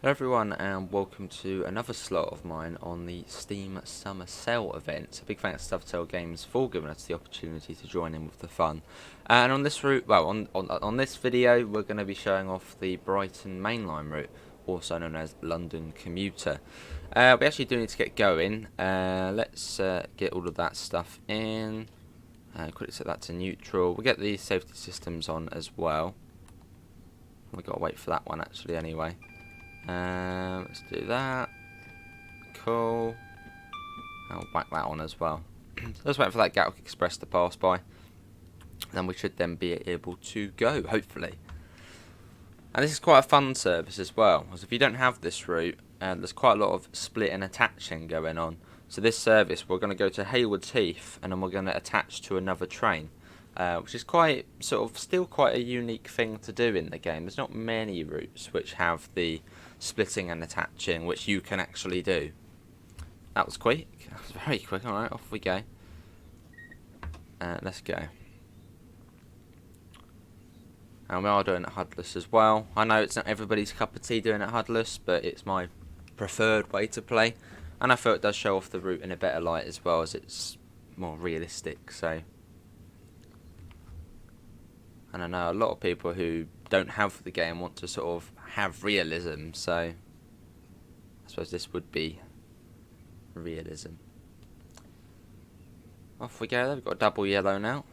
Hello everyone and welcome to another slot of mine on the Steam Summer Sale event. So big thanks to Dovetail Games for giving us the opportunity to join in with the fun. And on this route, on this video we're going to be showing off the Brighton Mainline route, also known as London Commuter. We actually do need to get going. Let's get all of that stuff in. Quickly set that to neutral. We'll get the safety systems on as well. We've got to wait for that one actually anyway. Let's do that. Cool. I'll whack that on as well. So let's wait for that Gatwick Express to pass by. Then we should then be able to go, hopefully. And this is quite a fun service as well, because if you don't have this route, there's quite a lot of split and attaching going on. So this service, we're going to go to Haywards Heath, and then we're going to attach to another train. Which is quite, still quite a unique thing to do in the game. There's not many routes which have the splitting and attaching, which you can actually do. That was quick. That was very quick. Alright, off we go. Let's go. And we are doing it Hudless as well. I know it's not everybody's cup of tea doing it Hudless, but it's my preferred way to play. And I feel it does show off the route in a better light as well, as it's more realistic, so... And I know a lot of people who don't have the game want to sort of have realism, so I suppose this would be realism. Off we go. We've got a double yellow now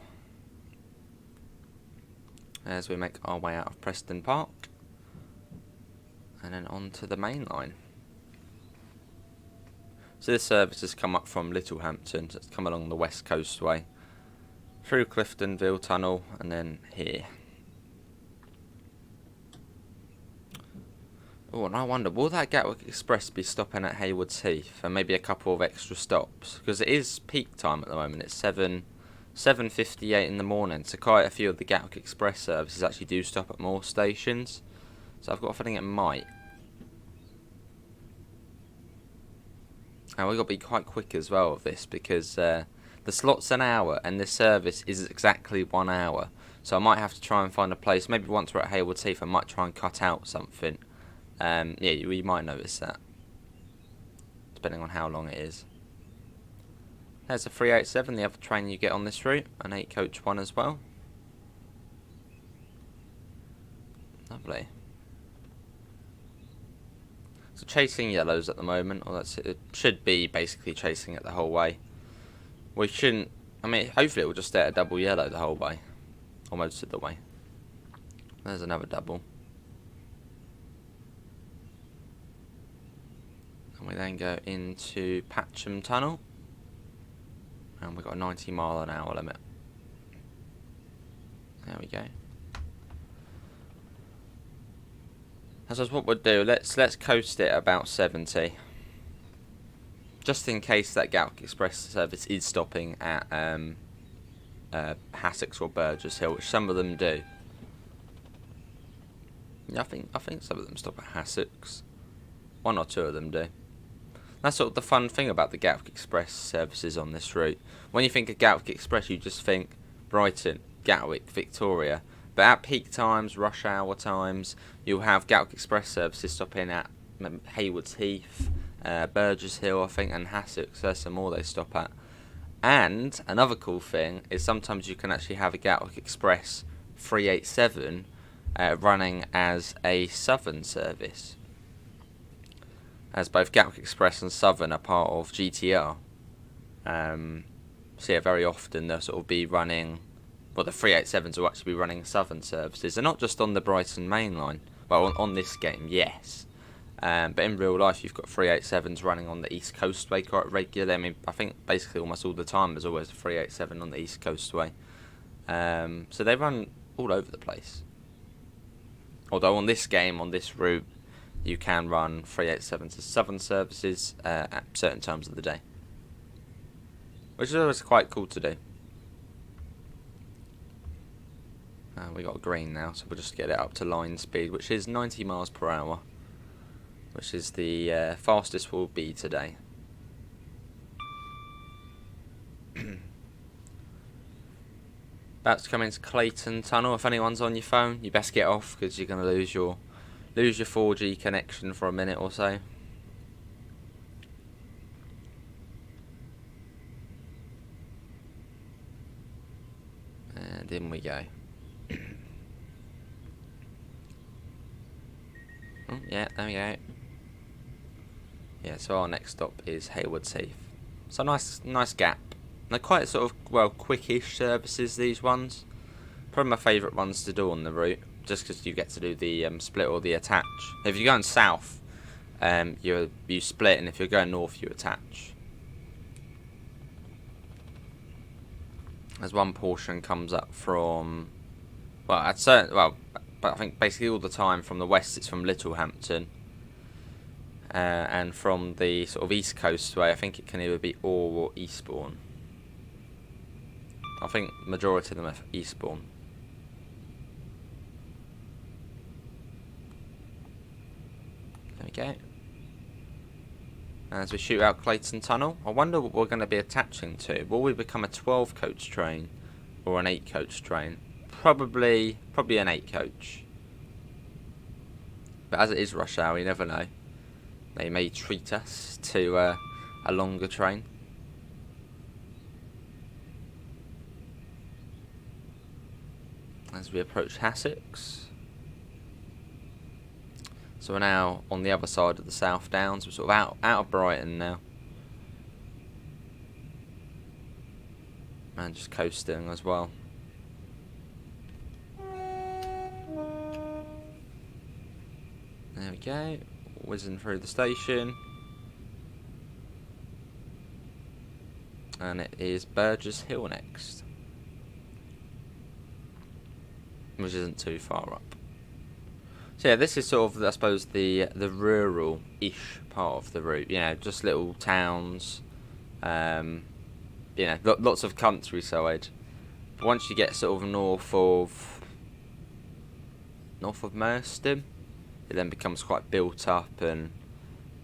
as we make our way out of Preston Park and then on to the main line. So this service has come up from Littlehampton, so it's come along the West Coast way, through Cliftonville Tunnel, and then here. Oh, and I wonder, will that Gatwick Express be stopping at Haywards Heath, and maybe a couple of extra stops? Because it is peak time at the moment. It's 7:58 in the morning, so quite a few of the Gatwick Express services actually do stop at more stations. So I've got a feeling it might. And we've got to be quite quick as well with this, because the slot's an hour and this service is exactly 1 hour. So I might have to try and find a place. Maybe once we're at Haywards Heath I might try and cut out something. Yeah, you might notice that, depending on how long it is. There's a 387, the other train you get on this route, an 8 coach one as well. Lovely. So chasing yellows at the moment, or that's it should be basically chasing it the whole way. We shouldn't, I mean, hopefully it will just stay at a double yellow the whole way, or most of the way. There's another double. And we then go into Patcham Tunnel, and we've got a 90-mile-an-hour limit. There we go. That's what we'll do. Let's coast it about 70. Just in case that Gatwick Express service is stopping at Hassocks or Burgess Hill, which some of them do. Yeah, I think some of them stop at Hassocks. 1 or 2 of them do. That's sort of the fun thing about the Gatwick Express services on this route. When you think of Gatwick Express, you just think Brighton, Gatwick, Victoria. But at peak times, rush hour times, you'll have Gatwick Express services stopping at Haywards Heath, Burgess Hill, I think, and Hassocks. There's some more they stop at. And another cool thing is sometimes you can actually have a Gatwick Express 387 running as a Southern service, as both Gatwick Express and Southern are part of GTR. So yeah, very often they'll sort of be running, well, the 387s will actually be running Southern services. They're not just on the Brighton Mainline. Well, on this game, yes. But in real life, you've got 387s running on the East Coastway quite regularly. I mean, I think basically almost all the time there's always a 387 on the East Coastway. So they run all over the place. Although on this game, on this route, you can run 387s as Southern services at certain times of the day, which is always quite cool to do. We got green now, so we'll just get it up to line speed, which is 90 miles per hour, which is the fastest we'll be today. About to come into Clayton Tunnel. If anyone's on your phone, you best get off, because you're going to lose your lose your 4G connection for a minute or so. And in we go. Oh, yeah, there we go. Yeah, so our next stop is Haywards Heath. So nice gap. They're quite sort of, well, quickish services, these ones. Probably my favourite ones to do on the route, just because you get to do the split or the attach. If you're going south, you split, and if you're going north, you attach. As one portion comes up from, well, but I think basically all the time from the west, it's from Littlehampton. And from the sort of east coast way, I think it can either be Orr or Eastbourne. I think majority of them are Eastbourne. There we go. As we shoot out Clayton Tunnel, I wonder what we're going to be attaching to. Will we become a 12 coach train or an 8 coach train? Probably an 8 coach. But as it is rush hour, you never know. They may treat us to a longer train. As we approach Hassocks. So we're now on the other side of the South Downs. We're sort of out of Brighton now. And just coasting as well. There we go. Whizzing through the station. And it is Burgess Hill next. Which isn't too far up. So yeah, this is sort of, I suppose, the rural-ish part of the route. You know, just little towns. You know, lots of countryside. But once you get sort of north of Merstham, it then becomes quite built up, and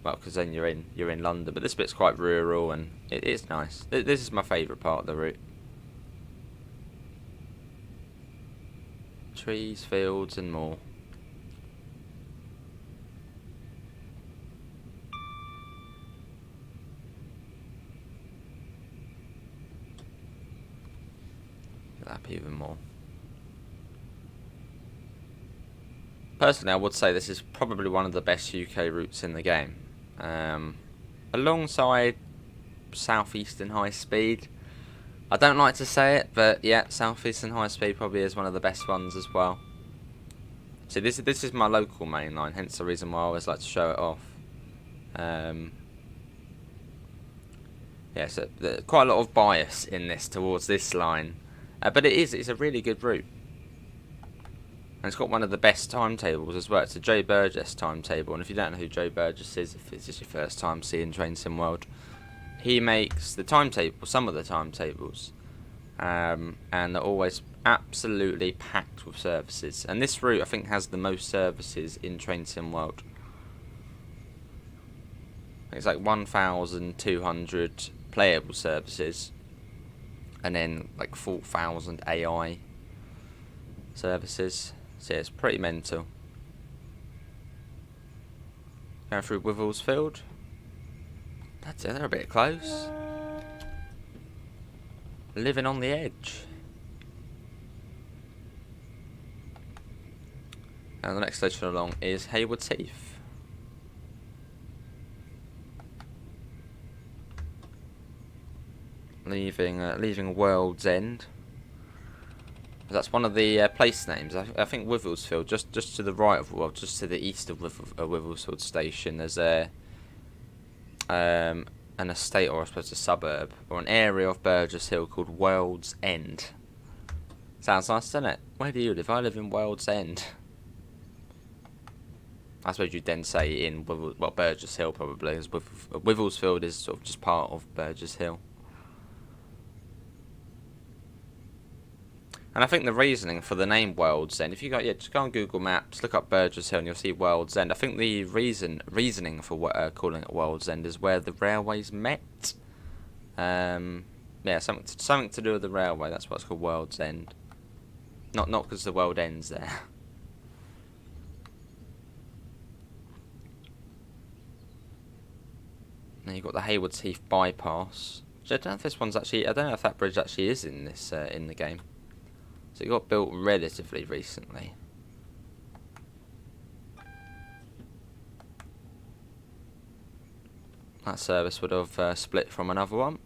well, because then you're in London. But this bit's quite rural, and it's nice. This is my favourite part of the route. Trees, fields, and more. Up even more. Personally, I would say this is probably one of the best UK routes in the game. Alongside Southeastern High Speed. I don't like to say it, but yeah, Southeastern High Speed probably is one of the best ones as well. See, this is my local main line, hence the reason why I always like to show it off. Yeah, so quite a lot of bias in this towards this line. But it's a really good route. And it's got one of the best timetables as well. It's a Joe Burgess timetable. And if you don't know who Joe Burgess is, if it's just your first time seeing Train Sim World, he makes the timetable, some of the timetables. And they're always absolutely packed with services. And this route, I think, has the most services in Train Sim World. It's like 1,200 playable services. And then like 4,000 AI services. So yeah, it's pretty mental. Going through Wivelsfield. That's it, they're a bit close. Living on the edge. And the next station along is Haywards Heath. Leaving World's End. That's one of the place names. I think Wivelsfield, just to the right of, well, just to the east of Wivelsfield Station, there's an estate, or I suppose a suburb, or an area of Burgess Hill called World's End. Sounds nice, doesn't it? Where do you live? I live in World's End. I suppose you'd then say in Burgess Hill probably, as Wivelsfield is sort of just part of Burgess Hill. And I think the reasoning for the name World's End, if you just go on Google Maps, look up Burgess Hill, and you'll see World's End. I think the reasoning for calling it World's End is where the railways met. Yeah, something to do with the railway. That's why it's called World's End. Not because the world ends there. then you've got the Haywards Heath bypass. Which I don't know if this one's actually. I don't know if that bridge actually is in this in the game. So it got built relatively recently. That service would have split from another one.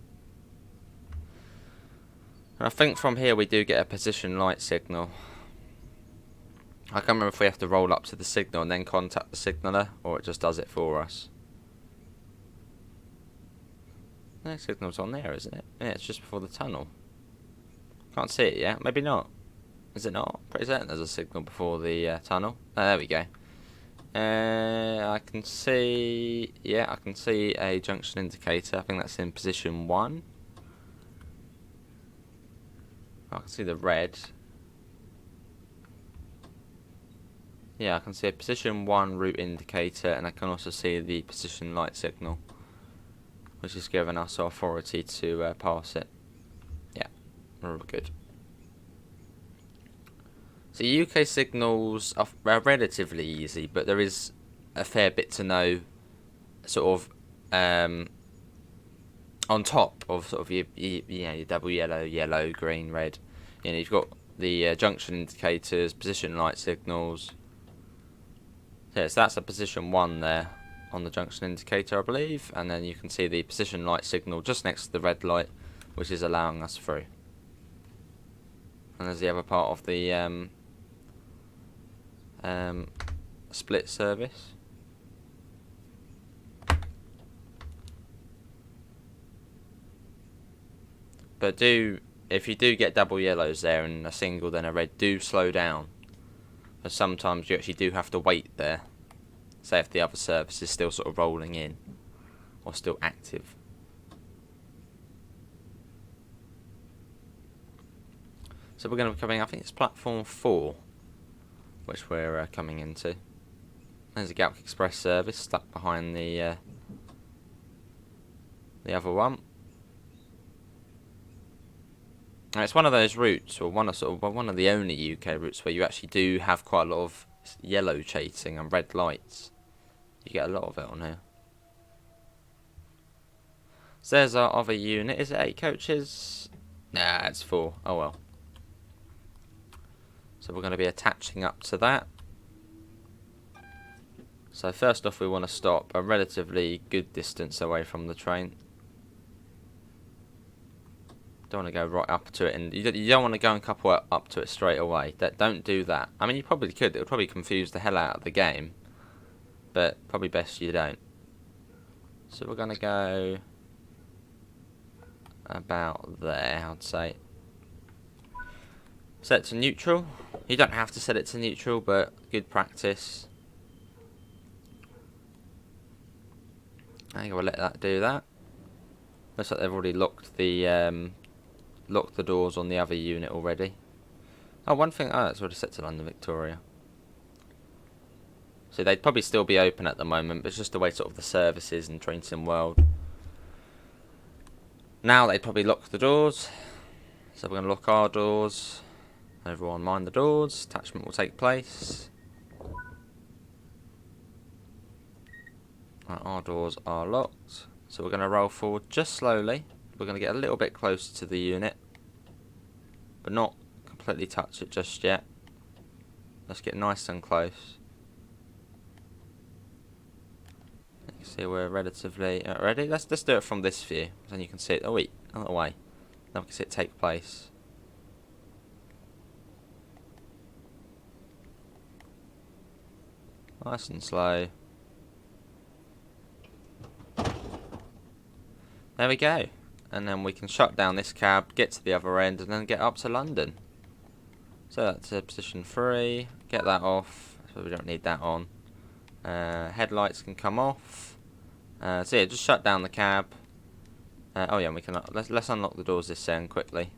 And I think from here we do get a position light signal. I can't remember if we have to roll up to the signal and then contact the signaller, or it just does it for us. The next signal's on there, isn't it? Yeah, it's just before the tunnel. Can't see it yet. Maybe not. Is it not? Pretty certain there's a signal before the tunnel. Oh, there we go. I can see. Yeah, I can see a junction indicator. I think that's in position 1. I can see the red. Yeah, I can see a position 1 route indicator, and I can also see the position light signal, which is giving us authority to pass it. Yeah, really good. So UK signals are relatively easy, but there is a fair bit to know, sort of, on top of sort of your double yellow, green, red. You know, you've got the junction indicators, position light signals. Yeah, so that's a position 1 there on the junction indicator, I believe, and then you can see the position light signal just next to the red light, which is allowing us through. And there's the other part of the split service. But if you do get double yellows there and a single then a red, do slow down. Because sometimes you actually do have to wait there. Say if the other service is still sort of rolling in, or still active. So we're going to be coming, I think it's platform 4, which we're coming into. There's a Gatwick Express service stuck behind the other one. Now it's one of those routes, or one of the only UK routes where you actually do have quite a lot of yellow shading and red lights. You get a lot of it on here. So there's our other unit. Is it 8 coaches? Nah, it's 4. Oh well. So we're going to be attaching up to that. So first off, we want to stop a relatively good distance away from the train. Don't want to go right up to it, and you don't want to go and couple up to it straight away. Don't do that. I mean, you probably could. It would probably confuse the hell out of the game, but probably best you don't. So we're going to go about there, I'd say. Set it to neutral. You don't have to set it to neutral, but good practice. I think we'll let that do that. Looks like they've already locked the doors on the other unit already. Oh, one thing. Oh, it's already set to London Victoria. So they'd probably still be open at the moment, but it's just the way sort of the services and Train Sim World. Now they'd probably lock the doors. So we're going to lock our doors. Everyone mind the doors. Attachment will take place. Right, our doors are locked. So we're going to roll forward just slowly. We're going to get a little bit closer to the unit, but not completely touch it just yet. Let's get nice and close. You can see we're relatively ready. Let's do it from this view, then you can see it. Oh wait, other way. Now we can see it take place. Nice and slow. There we go. And then we can shut down this cab, get to the other end, and then get up to London. So that's position 3. Get that off. So we don't need that on. Headlights can come off. So yeah, just shut down the cab. Oh yeah, we can. Let's unlock the doors this end quickly.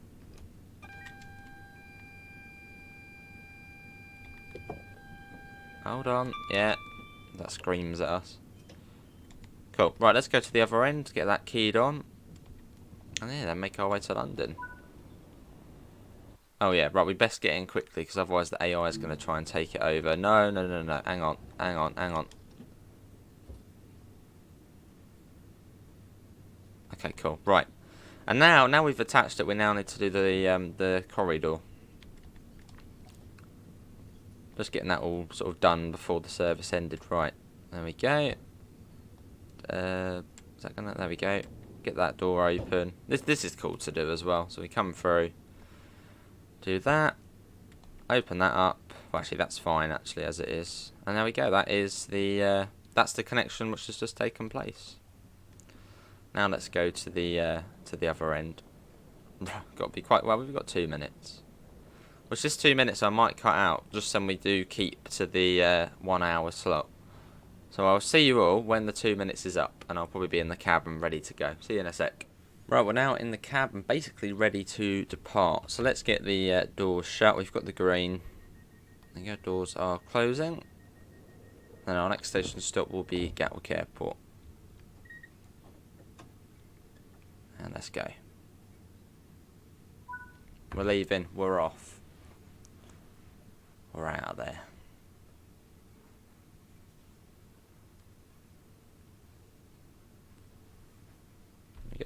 Hold on. Yeah, that screams at us. Cool. Right, let's go to the other end, get that keyed on. And yeah, then make our way to London. Oh yeah, right, we best get in quickly, because otherwise the AI is going to try and take it over. No. Hang on. Okay, cool. Right. And now we've attached it, we now need to do the corridor. Just getting that all sort of done before the service ended. Right. There we go. Is that gonna? There we go. Get that door open. This is cool to do as well. So we come through, do that, open that up. Well, actually, that's fine actually as it is. And there we go. That is that's the connection which has just taken place. Now let's go to the other end. Got to be quite well. We've got 2 minutes. Which is 2 minutes I might cut out just so we do keep to the 1 hour slot. So I'll see you all when the 2 minutes is up, and I'll probably be in the cabin ready to go. See you in a sec. Right, we're now in the cabin, basically ready to depart. So let's get the doors shut. We've got the green. There you go, doors are closing. And our next station stop will be Gatwick Airport. And let's go. We're leaving, we're off. We're out of there.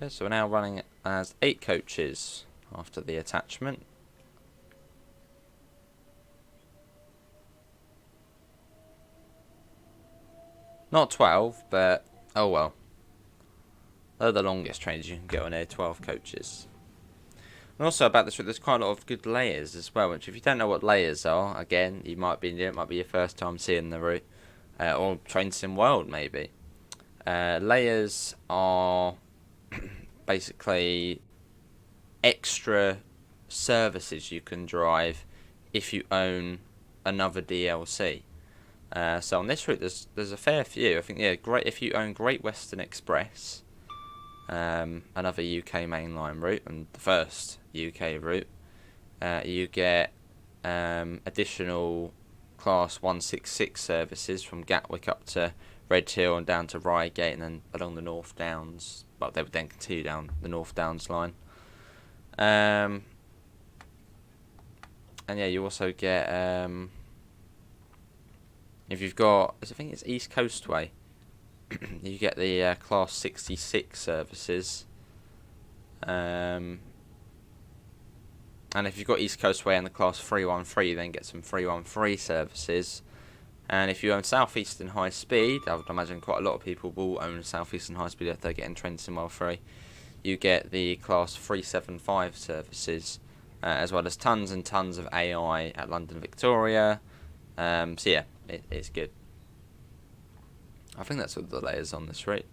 Yeah, so we're now running as 8 coaches after the attachment. Not 12, but oh well. They're the longest trains you can get on here, 12 coaches. And also about this route, there's quite a lot of good layers as well, which if you don't know what layers are, again, it might be your first time seeing the route. Or Train Sim World, maybe. Layers are basically extra services you can drive if you own another DLC. So on this route, there's a fair few. I think great if you own Great Western Express, another UK mainline route and the first UK route. You get additional Class 166 services from Gatwick up to Redhill and down to Reigate and then along the North Downs. Well, they would then continue down the North Downs line. And yeah, you also get if you've got, I think it's East Coastway, you get the Class 66 services. And if you've got East Coastway and the Class 313, you then get some 313 services. And if you own South Eastern High Speed, I would imagine quite a lot of people will own South Eastern High Speed if they're getting Train Sim World 3. You get the Class 375 services, as well as tons and tons of AI at London Victoria. So yeah, it's good. I think that's all the layers on this route.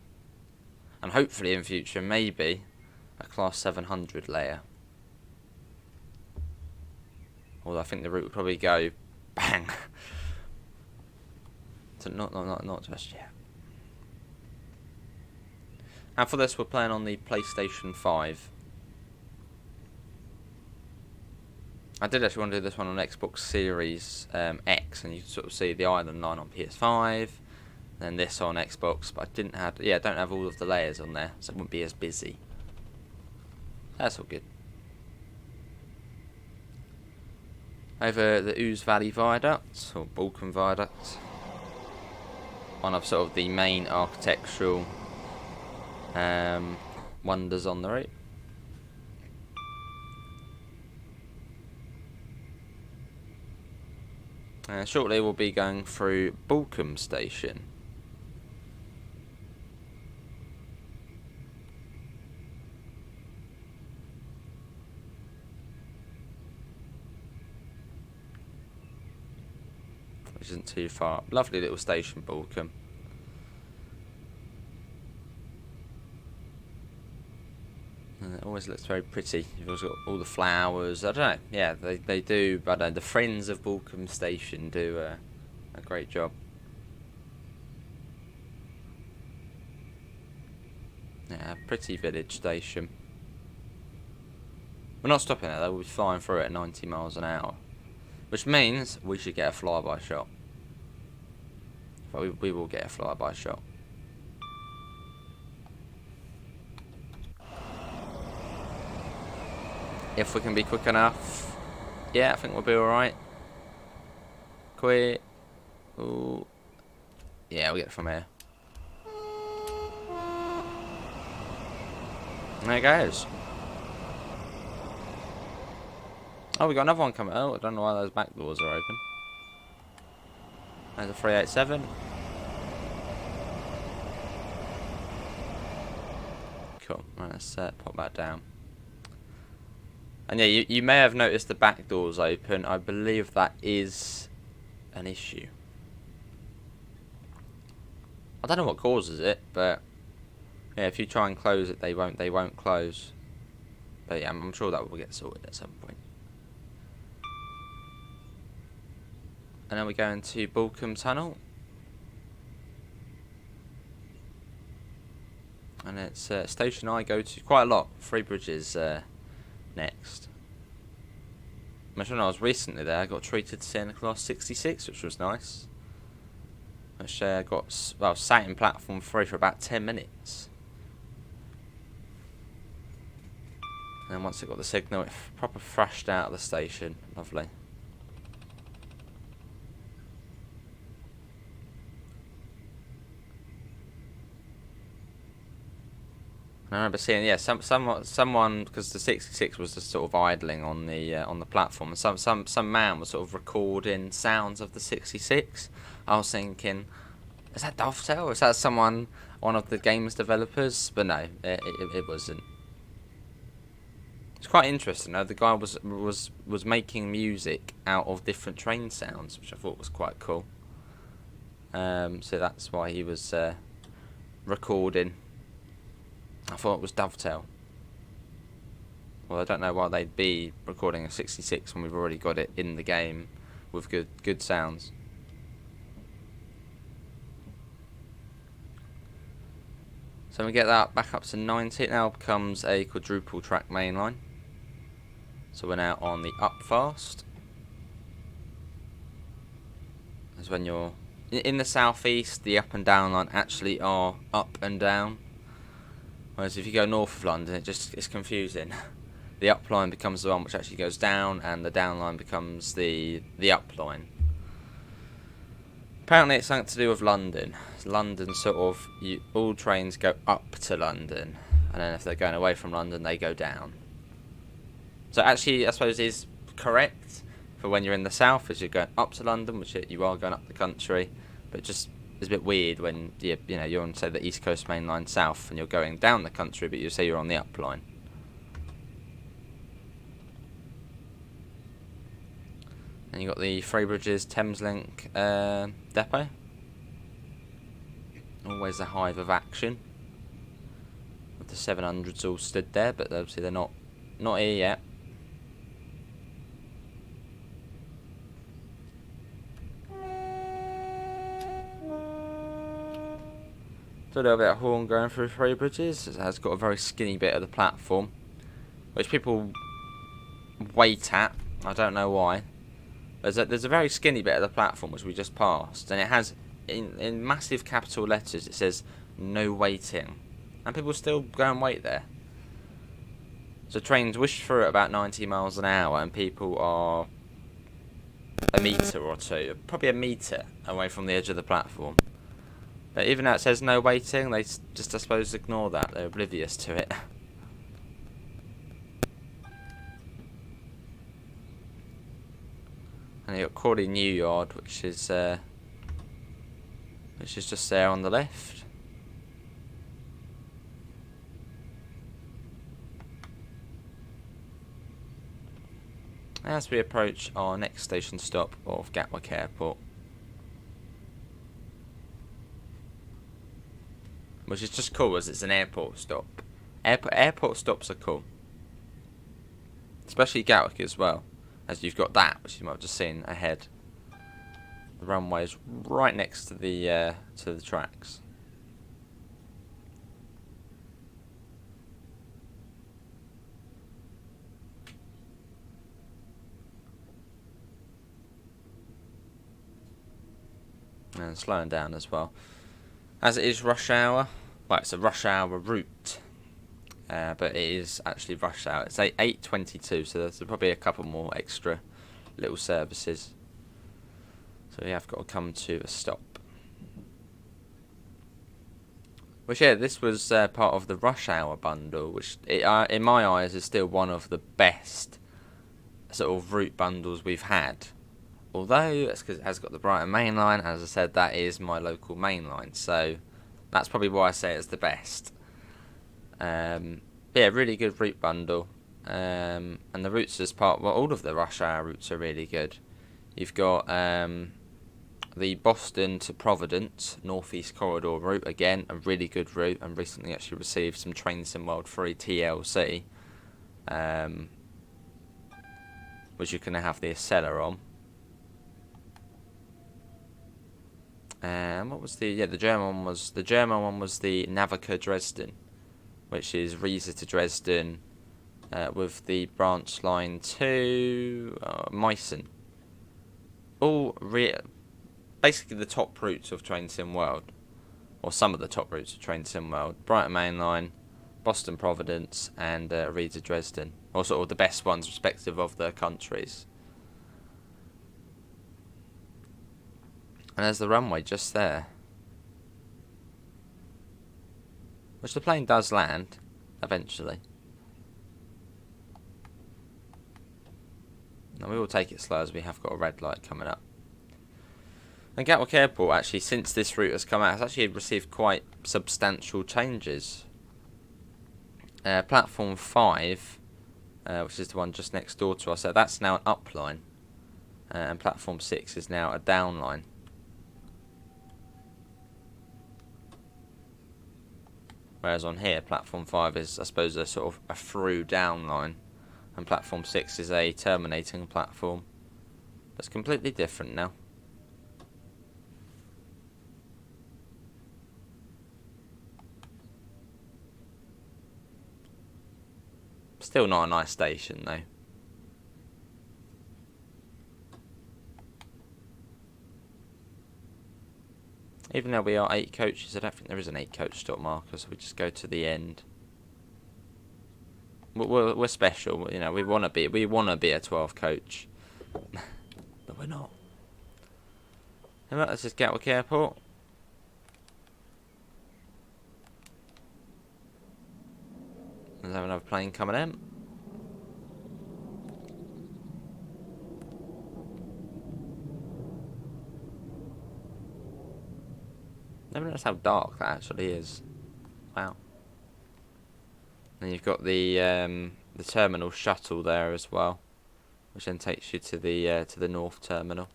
And hopefully in future, maybe a Class 700 layer. Although I think the route would probably go bang. So not just yet. And for this, we're playing on the PlayStation 5. I did actually want to do this one on Xbox Series X, and you can sort of see the Island line on PS5, then this on Xbox, but I don't have all of the layers on there, so it wouldn't be as busy. That's all good. Over the Ouse Valley Viaduct, or Balkan Viaduct, one of sort of the main architectural wonders on the route. Shortly we'll be going through Balcombe Station. Which isn't too far. Lovely little station, Balcombe. And it always looks very pretty. You've also got all the flowers. I don't know. Yeah, they do. But the Friends of Balcombe Station do a great job. Yeah, pretty village station. We're not stopping there though. We'll be flying through it at 90 miles an hour. Which means we should get a flyby shot. But we will get a flyby shot. If we can be quick enough. Yeah, I think we'll be alright. Quick. Ooh. Yeah, we'll get it from here. And there it goes. Oh, we got another one coming. Oh, I don't know why those back doors are open. There's a 387. Cool. Right, let's pop that down. And yeah, you may have noticed the back doors open. I believe that is an issue. I don't know what causes it, but yeah, if you try and close it, they won't close. But yeah, I'm sure that will get sorted at some point. And then we go into Balcombe Tunnel. And it's a station I go to quite a lot. Three Bridges next. When I was recently there, I got treated to seeing Class 66, which was nice. Which sat in platform 3 for about 10 minutes. And then once it got the signal, it proper thrashed out of the station. Lovely. I remember seeing, yeah, someone, because the 66 was just sort of idling on the platform, and some man was sort of recording sounds of the 66. I was thinking, is that Dovetail? Is that one of the game's developers? But no, it wasn't. It's quite interesting though. The guy was making music out of different train sounds, which I thought was quite cool. So that's why he was recording. I thought it was Dovetail. Well, I don't know why they'd be recording a 66 when we've already got it in the game with good sounds. So we get that back up to 90. It now becomes a quadruple track mainline. So we're now on the up fast. As when you're in the southeast, the up and down line actually are up and down. Whereas if you go north of London, it's confusing. The up line becomes the one which actually goes down, and the down line becomes the up line. Apparently it's something to do with London. London sort of, all trains go up to London, and then if they're going away from London, they go down. So actually, I suppose is correct for when you're in the south, as you're going up to London, which you are going up the country, but just it's a bit weird when you're on, say, the East Coast Main Line south and you're going down the country, but you say you're on the up line. And you got the Three Bridges Thameslink depot. Always a hive of action. With the 700s all stood there, but obviously they're not here yet. So a little bit of horn going through Three Bridges. It has got a very skinny bit of the platform, which people wait at. I don't know why. There's a very skinny bit of the platform which we just passed, and it has in massive capital letters it says no waiting, and people still go and wait there. So trains whish through at about 90 miles an hour, and people are a metre or two, probably a metre away from the edge of the platform. But even though it says no waiting, they just, I suppose, ignore that. They're oblivious to it. And you got Crawley New Yard, which is just there on the left. As we approach our next station stop of Gatwick Airport, which is just cool as it's an airport stop. Airport stops are cool, especially Gatwick as well, as you've got that, which you might have just seen ahead. The runway is right next to the tracks. And slowing down as well, as it is rush hour. Well, it's a rush hour route, but it is actually rush hour. It's 8:22, so there's probably a couple more extra little services. So we have got to come to a stop. Which, yeah, this was part of the Rush Hour bundle, which in my eyes is still one of the best sort of route bundles we've had. Although it's because it has got the Brighton Mainline, as I said, that is my local mainline, so that's probably why I say it's the best. But yeah, really good route bundle, and the routes as part. Well, all of the Rush Hour routes are really good. You've got the Boston to Providence Northeast Corridor route, again a really good route, and recently actually received some Train Sim World free TLC, which you can have the Acela on. What was the German one was the Navica Dresden, which is Riesa to Dresden, with the branch line to Meissen. All basically the top routes of Train Sim World, or some of the top routes of Train Sim World: Brighton Mainline, Boston Providence, and Riesa Dresden, or sort of the best ones respective of their countries. And there's the runway just there, which the plane does land eventually. Now we will take it slow as we have got a red light coming up. And Gatwick Airport, actually, since this route has come out, has actually received quite substantial changes. Platform 5, which is the one just next door to us, so that's now an up line, and Platform 6 is now a down line. Whereas on here, Platform 5 is, I suppose, a sort of a through down line, and Platform 6 is a terminating platform. It's completely different now. Still not a nice station though. Even though we are 8 coaches, I don't think there is an 8 coach stop marker, so we just go to the end. We're special, you know. We want to be a 12 coach, but we're not. And let's just Gatwick Airport. Let's have another plane coming in. Never noticed how dark that actually is. Wow. And you've got the terminal shuttle there as well, which then takes you to the North Terminal.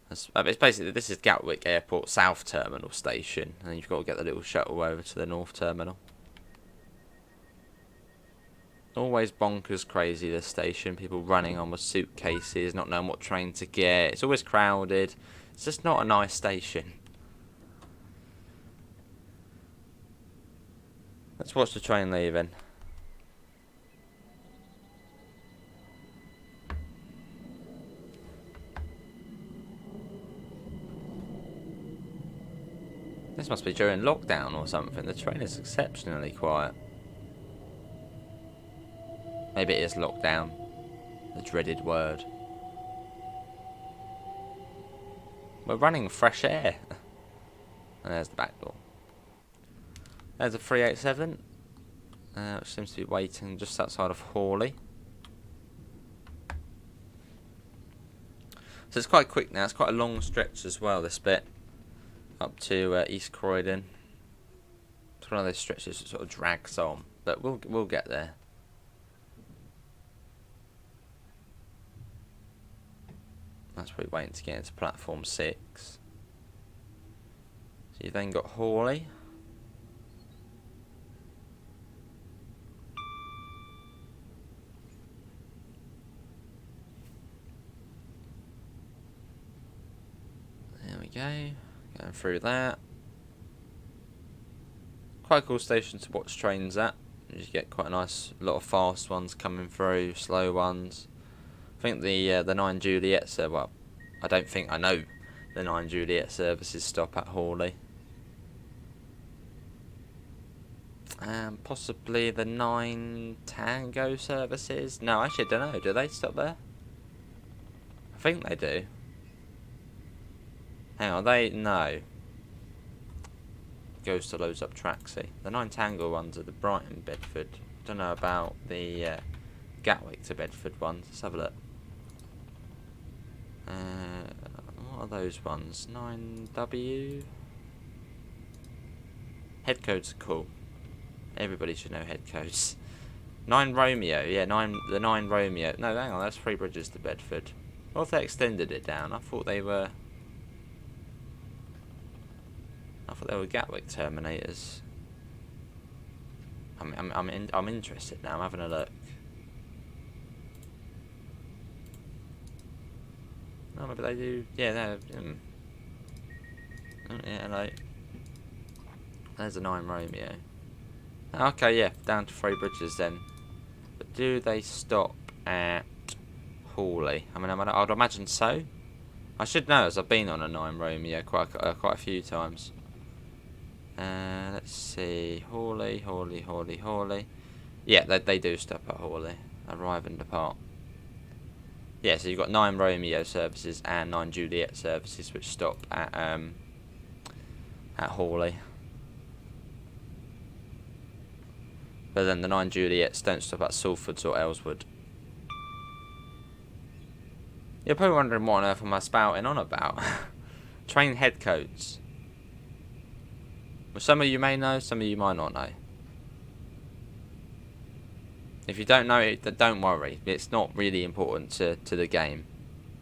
It's basically, this is Gatwick Airport South Terminal station, and you've got to get the little shuttle over to the North Terminal. Always bonkers crazy, this station. People running on with suitcases, not knowing what train to get. It's always crowded. It's just not a nice station. Let's watch the train leaving. This must be during lockdown or something. The train is exceptionally quiet. Maybe it is lockdown. The dreaded word. We're running fresh air. And there's the back door. There's a 387, which seems to be waiting just outside of Hawley. So it's quite quick now. It's quite a long stretch as well, this bit, up to East Croydon. It's one of those stretches that sort of drags on, but we'll get there. That's probably waiting to get into Platform 6. So you've then got Hawley. There we go. Going through that. Quite a cool station to watch trains at. You get quite a nice lot of fast ones coming through, slow ones. I think the 9 Juliet service. Well, I know the 9 Juliet services stop at Hawley. Possibly the 9 Tango services. No, actually, I don't know. Do they stop there? I think they do. Hang on, no. goes to loads up Tracksy. The 9 Tangle ones are the Brighton Bedford. Don't know about the Gatwick to Bedford ones. Let's have a look. What are those ones? 9W. Head codes are cool. Everybody should know head codes. 9 Romeo, yeah, the 9 Romeo. No, hang on, that's 3 bridges to Bedford. What if they extended it down? I thought they were Gatwick Terminators. I'm interested now. I'm having a look. Oh, maybe they do. Yeah, they're. Oh, yeah, like. There's a 9 Romeo. Okay, yeah, down to 3 bridges then. But do they stop at Hawley? I mean, I'd imagine so. I should know, as I've been on a 9 Romeo quite a few times. Let's see, Hawley. Yeah, they do stop at Hawley. Arrive and depart. Yeah, so you've got 9 Romeo services and 9 Juliet services, which stop at Hawley. But then the 9 Juliets don't stop at Salfords or Ellswood. You're probably wondering what on earth am I spouting on about. Train head codes. Well, some of you may know, some of you might not know. If you don't know it, don't worry. It's not really important to the game.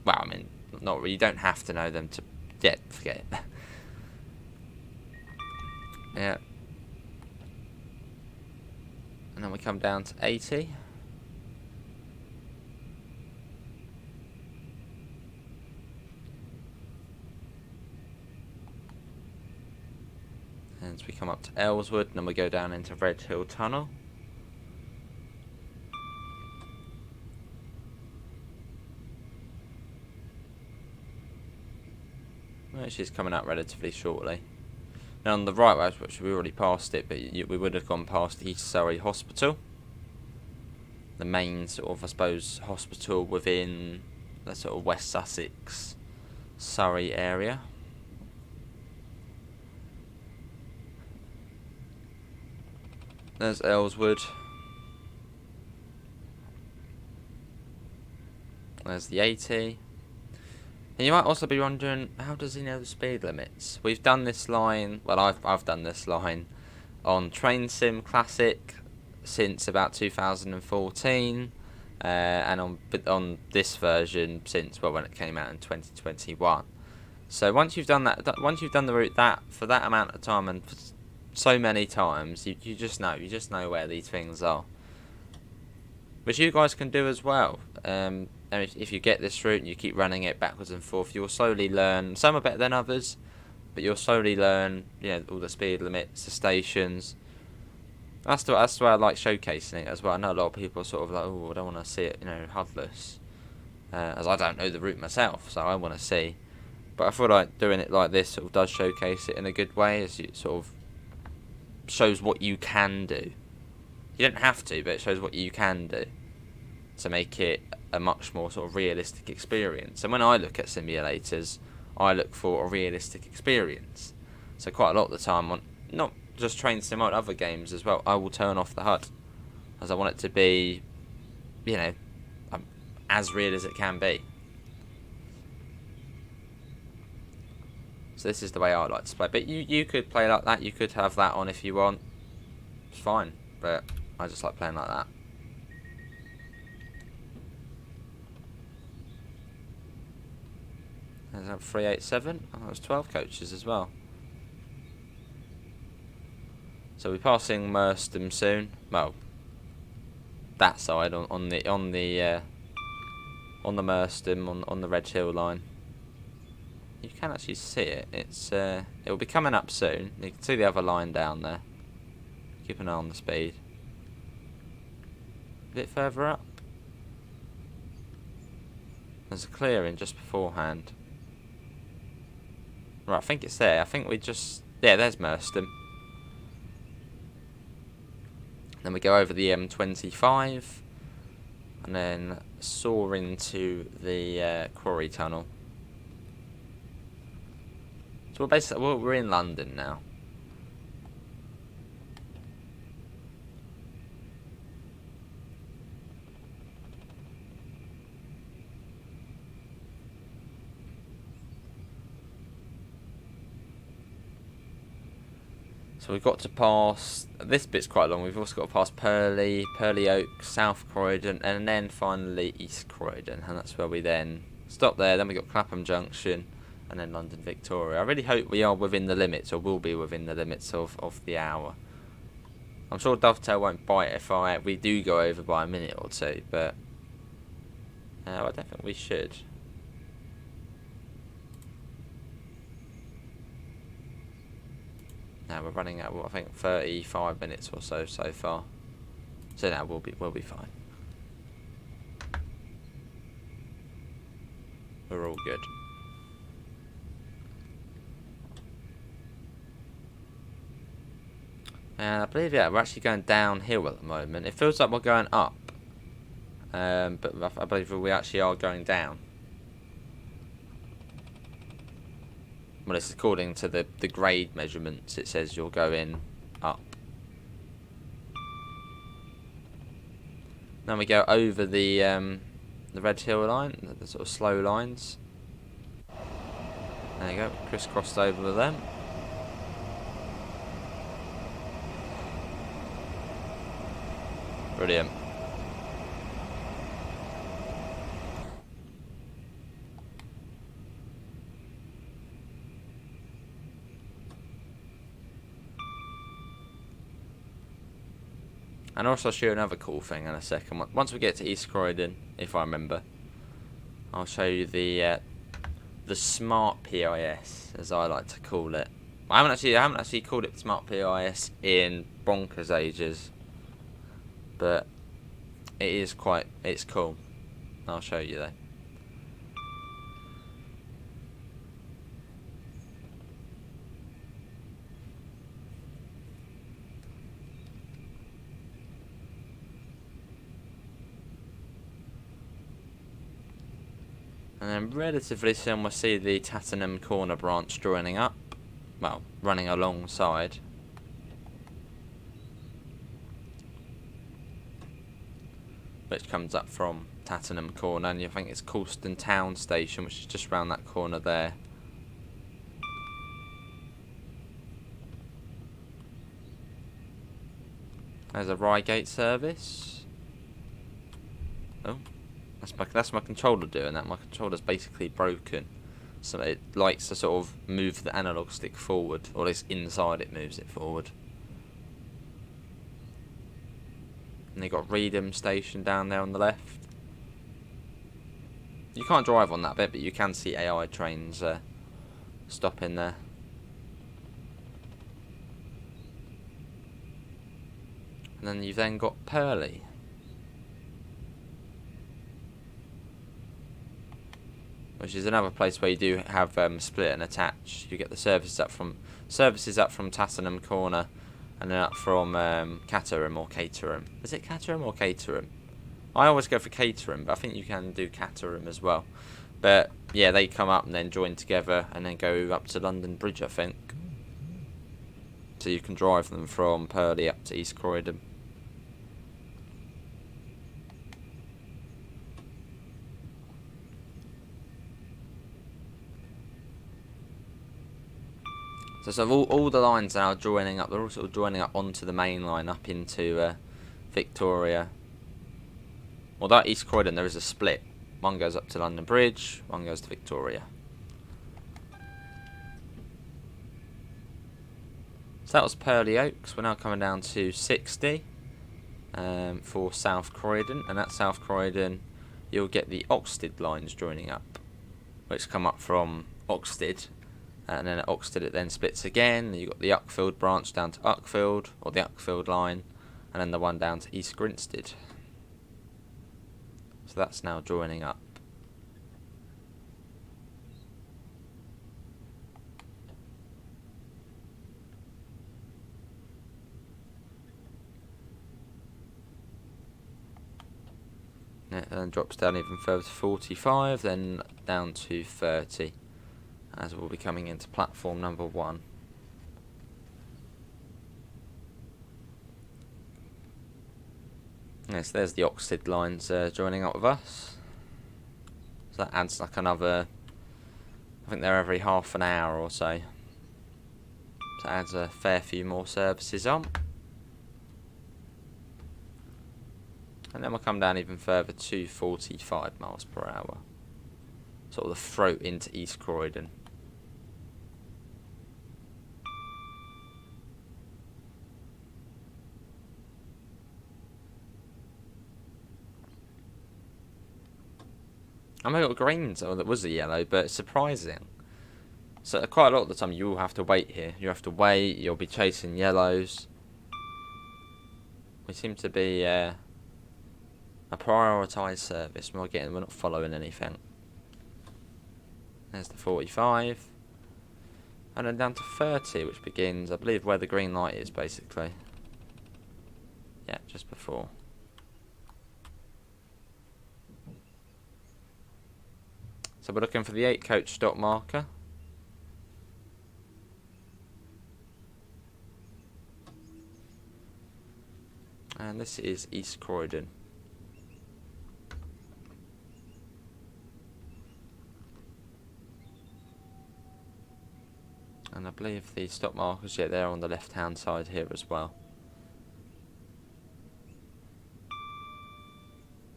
Well, I mean, not really. You don't have to know them to... Yeah, forget it. Yeah. And then we come down to 80. And we come up to Ellswood, and then we go down into Red Hill Tunnel. Which is coming up relatively shortly. Now on the right, which we already passed it, but we would have gone past East Surrey Hospital. The main sort of, I suppose, hospital within the sort of West Sussex, Surrey area. There's Ellswood. There's the 80. And you might also be wondering, how does he know the speed limits? We've done this line, well, I've done this line on Train Sim Classic since about 2014, and on this version since, well, when it came out in 2021. So once you've done that, once you've done the route for that amount of time and for so many times, you just know where these things are, which you guys can do as well. And if you get this route and you keep running it backwards and forth, you'll slowly learn. Some are better than others, but you'll slowly learn, all the speed limits, the stations. That's the way I like showcasing it as well. I know a lot of people are sort of like, oh, I don't want to see it, HUDless, as I don't know the route myself, so I want to see. But I feel like doing it like this sort of does showcase it in a good way, as it sort of shows what you can do. You don't have to, but it shows what you can do to make it a much more sort of realistic experience. And when I look at simulators, I look for a realistic experience. So quite a lot of the time, on not just Train Sim, on other games as well, I will turn off the HUD, as I want it to be, as real as it can be. So this is the way I like to play. But you could play like that. You could have that on if you want. It's fine. But I just like playing like that. There's that 387. Oh, that was 12 coaches as well. So we're passing Merstham soon. Well, that side on the Merstham on the Red Hill line. You can actually see it. It will be coming up soon. You can see the other line down there. Keep an eye on the speed. A bit further up. There's a clearing just beforehand. Right, I think it's there. I think we just... Yeah, there's Merstham. Then we go over the M25. And then soar into the Quarry Tunnel. So we're in London now. So we've got to pass, this bit's quite long, we've also got to pass Purley, Purley Oak, South Croydon, and then finally East Croydon, and that's where we then stop there. Then we've got Clapham Junction, and then London Victoria. I really hope we are within the limits, or will be within the limits of the hour. I'm sure Dovetail won't bite if we do go over by a minute or two, but I don't think we should. Now we're running at, I think, 35 minutes or so far. So now we'll be fine. We're all good. And I believe, yeah, we're actually going downhill at the moment. It feels like we're going up. But I believe we actually are going down. Well, it's according to the grade measurements. It says you're going up. Then we go over the Red Hill line, the sort of slow lines. There you go, crisscrossed over with them. Brilliant. And also I'll show you another cool thing in a second. Once we get to East Croydon, if I remember, I'll show you the smart PIS, as I like to call it. I haven't actually called it smart PIS in bonkers ages, but it's cool. I'll show you though. And then relatively soon we'll see the Tattenham Corner branch joining up. Well, running alongside. Which comes up from Tattenham Corner, and you think it's Coulston Town Station, which is just round that corner there. There's a Reigate service. Oh. That's my controller doing that. My controller's basically broken, so it likes to sort of move the analog stick forward, or at least inside it moves it forward. And they got Reedham Station down there on the left. You can't drive on that bit, but you can see AI trains stopping there. And then you've then got Purley. Which is another place where you do have split and attach. You get the services up from Tattenham Corner, and then up from Caterham or Caterham. Is it Caterham or Caterham? I always go for Caterham, but I think you can do Caterham as well. But yeah, they come up and then join together and then go up to London Bridge, I think. So you can drive them from Purley up to East Croydon. So all the lines now are joining up. They're all sort of joining up onto the main line up into Victoria. Although at East Croydon there is a split. One goes up to London Bridge, one goes to Victoria. So that was Purley Oaks. We're now coming down to 60 for South Croydon. And at South Croydon you'll get the Oxted lines joining up, which come up from Oxted. And then at Oxted it then splits again. You've got the Uckfield branch down to Uckfield, or the Uckfield line, and then the one down to East Grinstead. So that's now joining up. It then drops down even further to 45, then down to 30. As we'll be coming into platform number 1. Yes, there's the Oxted lines joining up with us. So that adds like another, I think they're every half an hour or so. So it adds a fair few more services on. And then we'll come down even further to 45 miles per hour. Sort of the throat into East Croydon. I mean, got greens, or that was a yellow, but it's surprising. So quite a lot of the time you will have to wait here. You have to wait, you'll be chasing yellows. We seem to be a prioritised service. We're not following anything. There's the 45. And then down to 30, which begins, I believe, where the green light is, basically. Yeah, just before. So we're looking for the 8 coach stop marker. And this is East Croydon. And I believe the stop markers, yeah, they're on the left hand side here as well.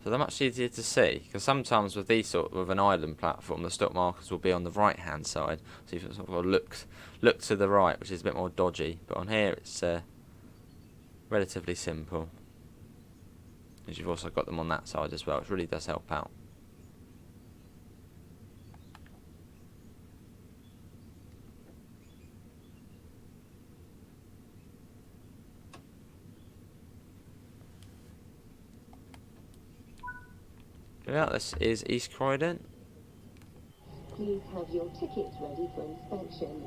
So they're much easier to see, because sometimes with these with an island platform, the stop markers will be on the right hand side. So you've sort of look to the right, which is a bit more dodgy. But on here it's relatively simple. As you've also got them on that side as well, which really does help out. Yeah, this is East Croydon. Please have your tickets ready for inspection.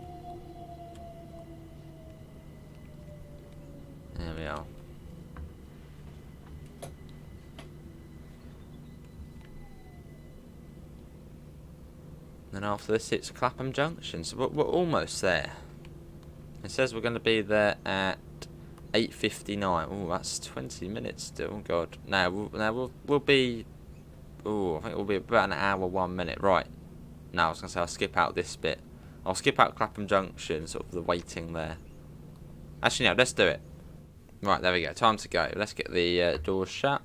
There we are. Then after this it's Clapham Junction, so we're almost there. It says we're going to be there at 8:59. Oh, that's 20 minutes still. God, we'll be. Oh, I think we'll be about an hour 1 minute. Right. Now I was going to say I'll skip out this bit. I'll skip out Clapham Junction, sort of the waiting there. Actually, no, let's do it. Right, there we go. Time to go. Let's get the doors shut.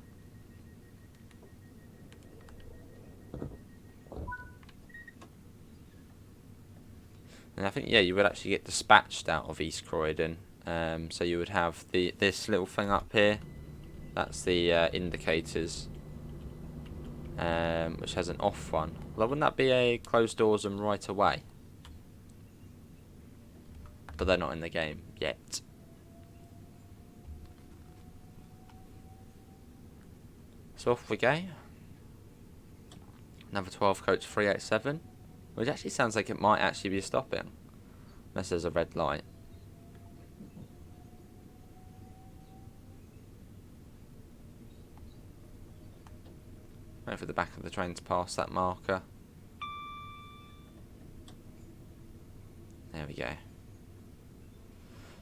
And I think, yeah, you would actually get dispatched out of East Croydon. So you would have this little thing up here. That's the indicators. Which has an off one. Well, wouldn't that be a close doors and right away? But they're not in the game yet. So off we go. Another 12 coach 387. Which actually sounds like it might actually be stopping. Unless there's a red light. Wait for the back of the train to pass that marker. There we go.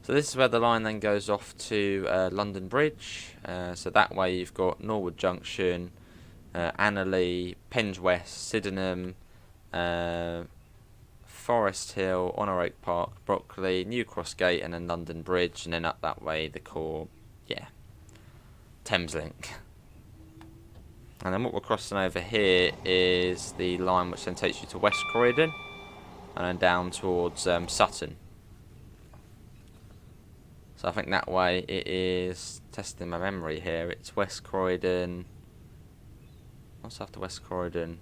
So this is where the line then goes off to London Bridge. So that way you've got Norwood Junction, Annerley, Penge West, Sydenham, Forest Hill, Honor Oak Park, Brockley, New Cross Gate, and then London Bridge, and then up that way the core, yeah, Thameslink. And then what we're crossing over here is the line which then takes you to West Croydon, and then down towards Sutton. So I think that way it is, testing my memory here, it's West Croydon. What's after West Croydon?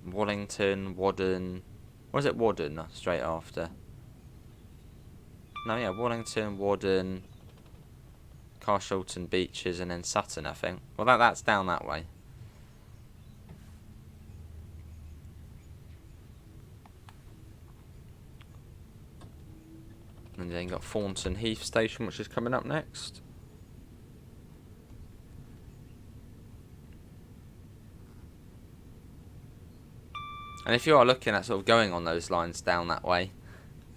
Wallington, Wadden. Or is it Wadden straight after? No, yeah, Wallington, Wadden, Carshalton Beaches, and then Sutton, I think. Well, that's down that way. And then got Thornton Heath Station, which is coming up next. And if you are looking at sort of going on those lines down that way,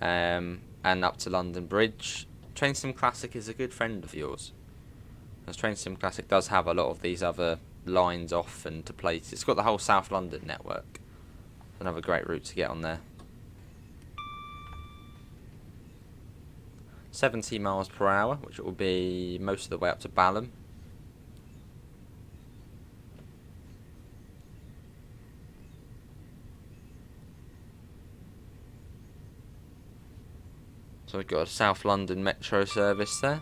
and up to London Bridge, Train Sim Classic is a good friend of yours. Because Train Sim Classic does have a lot of these other lines off and to places. It's got the whole South London network. Another great route to get on there. 70 miles per hour, which will be most of the way up to Balham. So we've got a South London Metro service there.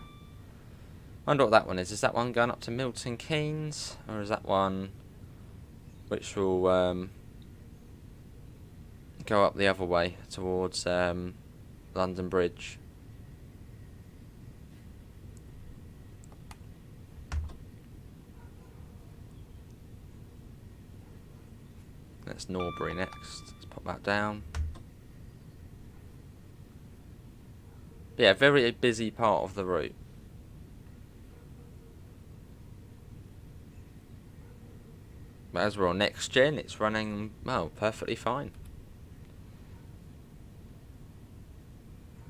I wonder what that one is. Is that one going up to Milton Keynes? Or is that one which will go up the other way towards London Bridge? That's Norbury next. Let's pop that down. Yeah, very busy part of the route. But as we're on next gen, it's running, well, perfectly fine.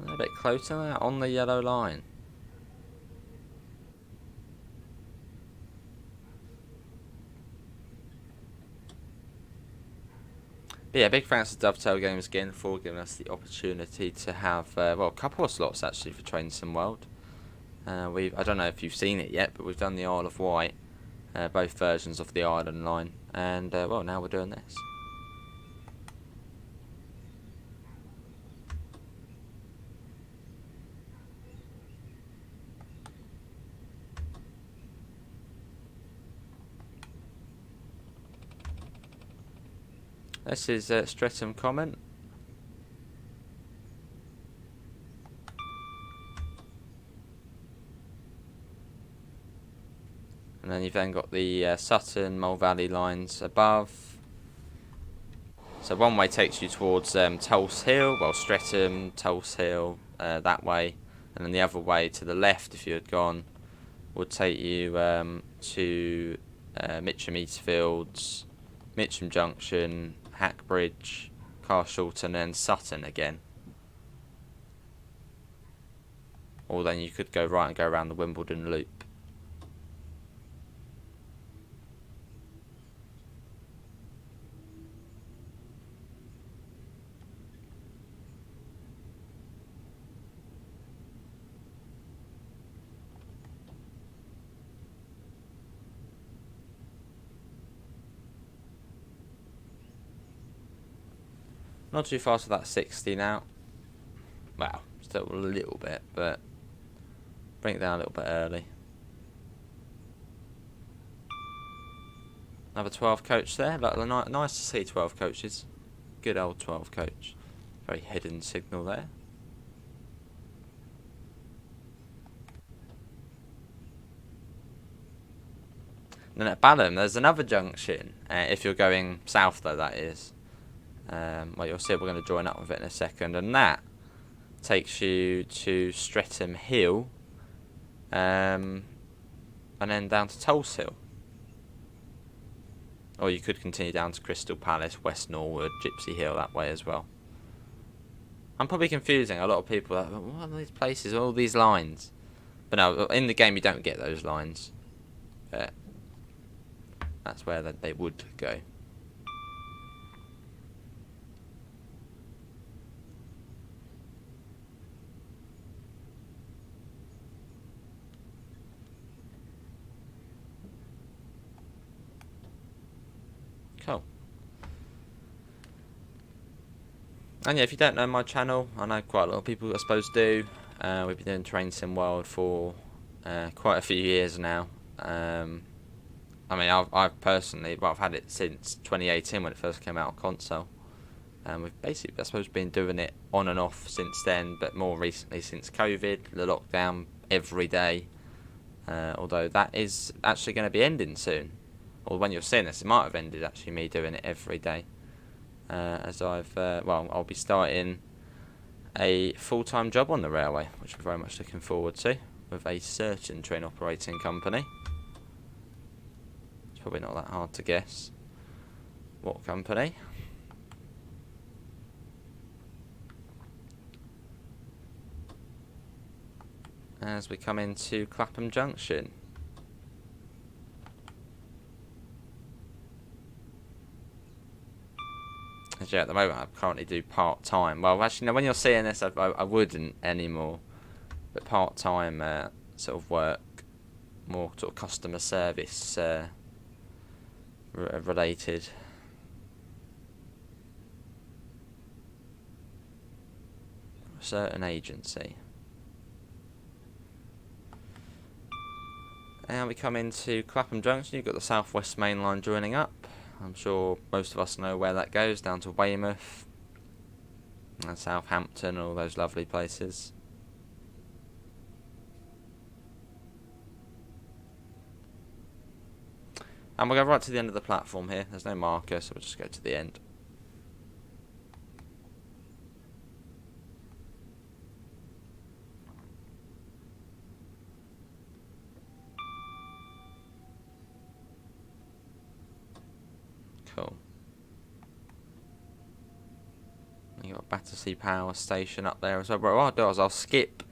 A bit closer now, on the yellow line. But yeah, big thanks to Dovetail Games again for giving us the opportunity to have, well, a couple of slots actually for Train Sim World. I don't know if you've seen it yet, but we've done the Isle of Wight, both versions of the Island line, and well, now we're doing this. This is Streatham Common. And then you've then got the Sutton, Mole Valley lines above. So one way takes you towards Tulse Hill, well, Streatham, Tulse Hill, that way. And then the other way to the left, if you had gone, would take you to Mitcham Eastfields, Mitcham Junction, Hackbridge, Carshalton, and then Sutton again. Or then you could go right and go around the Wimbledon loop. Not too fast with that 60 now. Well, still a little bit, but bring it down a little bit early. Another 12 coach there. Like, nice to see 12 coaches. Good old 12 coach. Very hidden signal there. And then at Balham, there's another junction. If you're going south, though, that is. Well, you'll see we're going to join up with it in a second, and that takes you to Streatham Hill, and then down to Tulse Hill. Or you could continue down to Crystal Palace, West Norwood, Gypsy Hill, that way as well. I'm probably confusing a lot of people. Like, what are these places, all these lines? But no, in the game you don't get those lines. But that's where they would go. Cool. And yeah, if you don't know my channel, I know quite a lot of people I suppose do. We've been doing Train Sim World for quite a few years now. I mean, I've personally, well, I've had it since 2018 when it first came out on console. We've basically, I suppose, been doing it on and off since then, but more recently since COVID, the lockdown every day. Although that is actually going to be ending soon. Or when you're seeing this, it might have ended actually, me doing it every day. As I've, well, I'll be starting a full-time job on the railway, which I'm very much looking forward to, with a certain train operating company. It's probably not that hard to guess what company. As we come into Clapham Junction. Yeah, at the moment I currently do part-time. Well, actually, no, when you're seeing this, I wouldn't anymore. bit part-time sort of work, more sort of customer service related. A certain agency. And we come into Clapham Junction. You've got the South West Mainline joining up. I'm sure most of us know where that goes, down to Weymouth and Southampton, all those lovely places. And we'll go right to the end of the platform here. There's no marker, so we'll just go to the end. Cool. You got Battersea Power Station up there as well. But what I'll do is I'll skip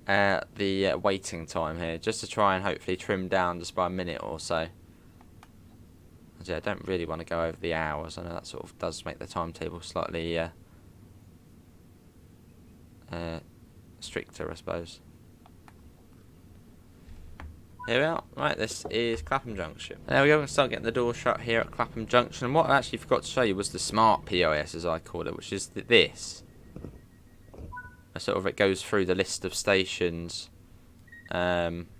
the waiting time here, just to try and hopefully trim down just by a minute or so. Yeah, I don't really want to go over the hours. I know that sort of does make the timetable slightly stricter, I suppose. Here we are. Right, this is Clapham Junction. There we go. We're going to start getting the door shut here at Clapham Junction. And what I actually forgot to show you was the smart POS, as I call it, which is this. Sort of, it goes through the list of stations. Let's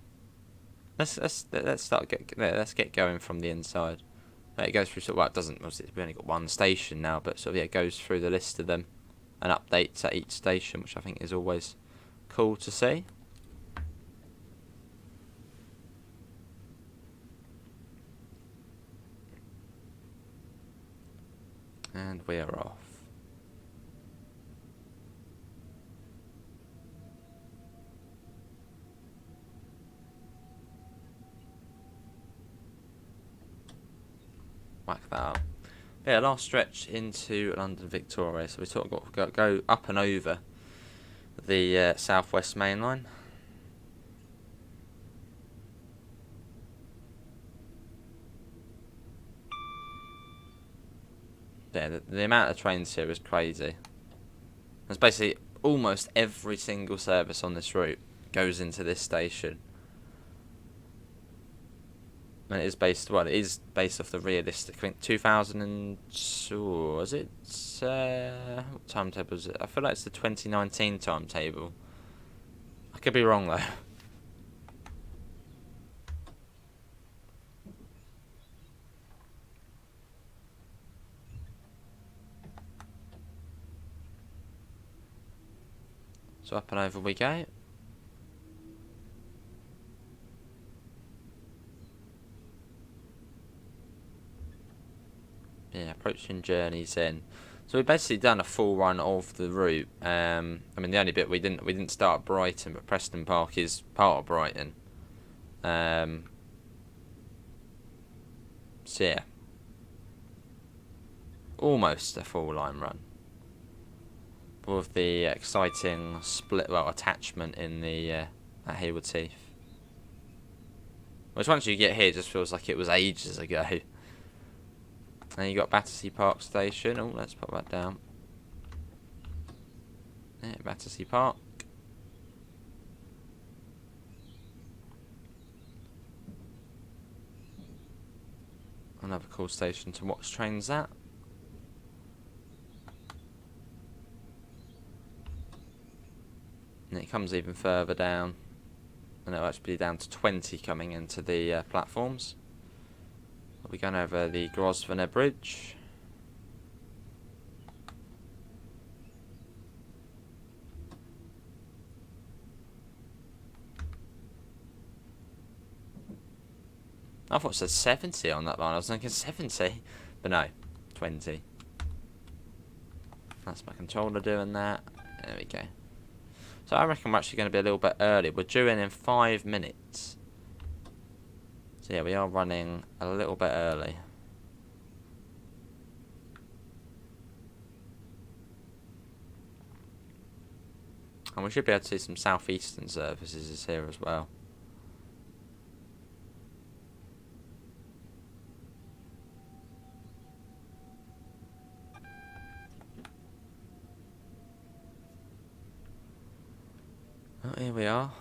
get going from the inside. It goes through sort of, well, it doesn't, obviously we've only got one station now, but sort of, yeah, it goes through the list of them and updates at each station, which I think is always cool to see. And we are off. Whack that up. Yeah, last stretch into London Victoria. So we sort of got to go up and over the South West Mainline. Yeah, the amount of trains here is crazy. There's basically almost every single service on this route goes into this station. And it is based, well, it is based off the realistic, I think 2002, was it? What timetable is it? I feel like it's the 2019 timetable. I could be wrong though. So up and over we go. Yeah, approaching Journey's End. So we've basically done a full run of the route. I mean, the only bit we didn't start at Brighton, but Preston Park is part of Brighton. So yeah, almost a full line run. With the exciting attachment in the at Haywards Heath. Which once you get here, it just feels like it was ages ago. And you got Battersea Park Station. Oh, let's put that down. Yeah, Battersea Park. Another cool station to watch trains at. And it comes even further down. And it'll actually be down to 20 coming into the platforms. We're going over the Grosvenor Bridge. I thought it said 70 on that line. I was thinking 70, but no, 20. That's my controller doing that. There we go. So I reckon we're actually going to be a little bit early. We're due in 5 minutes. So yeah, we are running a little bit early. And we should be able to see some southeastern services here as well. Well, here we are.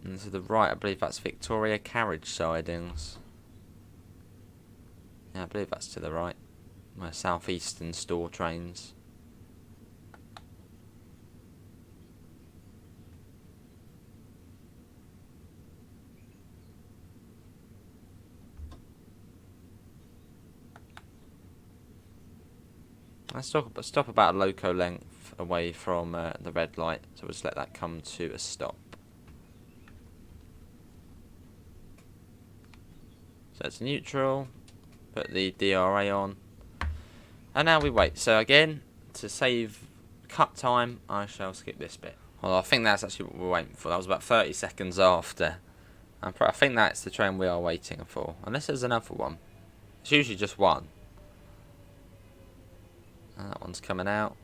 And to the right, I believe that's Victoria carriage sidings. Yeah, I believe that's to the right. Where South Eastern store trains. Let's stop about a loco length away from the red light, so we'll just let that come to a stop. So it's neutral, put the DRA on, and now we wait. So again, to save cut time, I shall skip this bit. Well, I think that's actually what we're waiting for. That was about 30 seconds after. I think that's the train we are waiting for, unless there's another one. It's usually just one. And that one's coming out.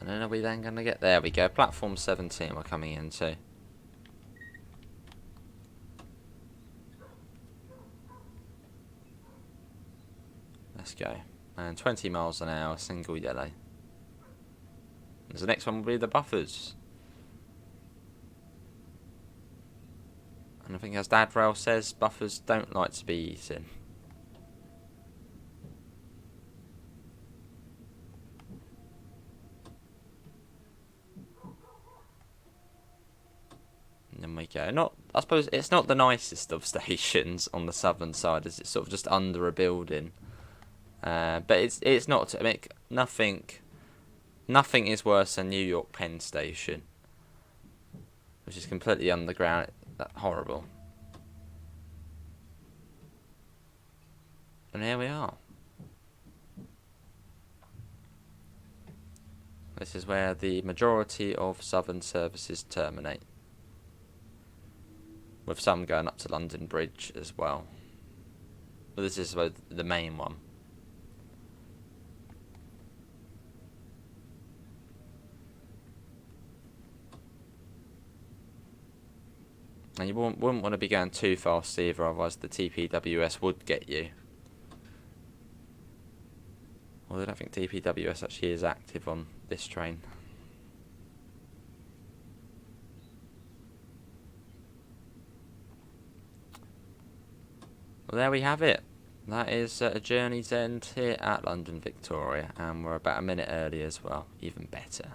And then are we then going to get... There we go. Platform 17 we're coming into. Let's go. And 20 miles an hour, single yellow. And the next one will be the buffers. And I think as Dad Rail says, buffers don't like to be eaten. And then we go. I suppose it's not the nicest of stations on the southern side, as it's sort of just under a building. But it's not. I mean, nothing is worse than New York Penn Station, which is completely underground. That's horrible. And here we are. This is where the majority of southern services terminate, with some going up to London Bridge as well. But this is the main one. And you wouldn't want to be going too fast either, otherwise the TPWS would get you. Although I don't think TPWS actually is active on this train. Well, there we have it. That is a journey's end here at London Victoria, and we're about a minute early as well. Even better.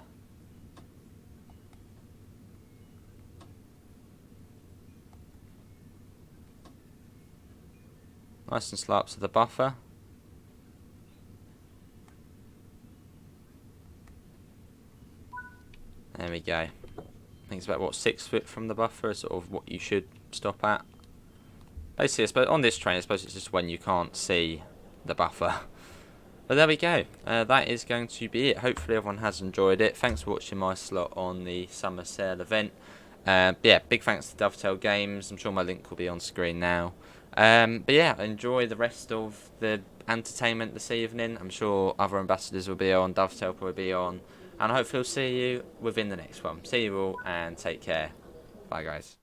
Nice and slow up to the buffer. There we go. I think it's about, what, 6 foot from the buffer is sort of what you should stop at. Basically, I suppose on this train, I suppose it's just when you can't see the buffer. But there we go. That is going to be it. Hopefully everyone has enjoyed it. Thanks for watching my slot on the summer sale event. Yeah, big thanks to Dovetail Games. I'm sure my link will be on screen now. But yeah, enjoy the rest of the entertainment this evening. I'm sure other ambassadors will be on, Dovetail will be on, and I hope we'll see you within the next one. See you all and take care. Bye guys.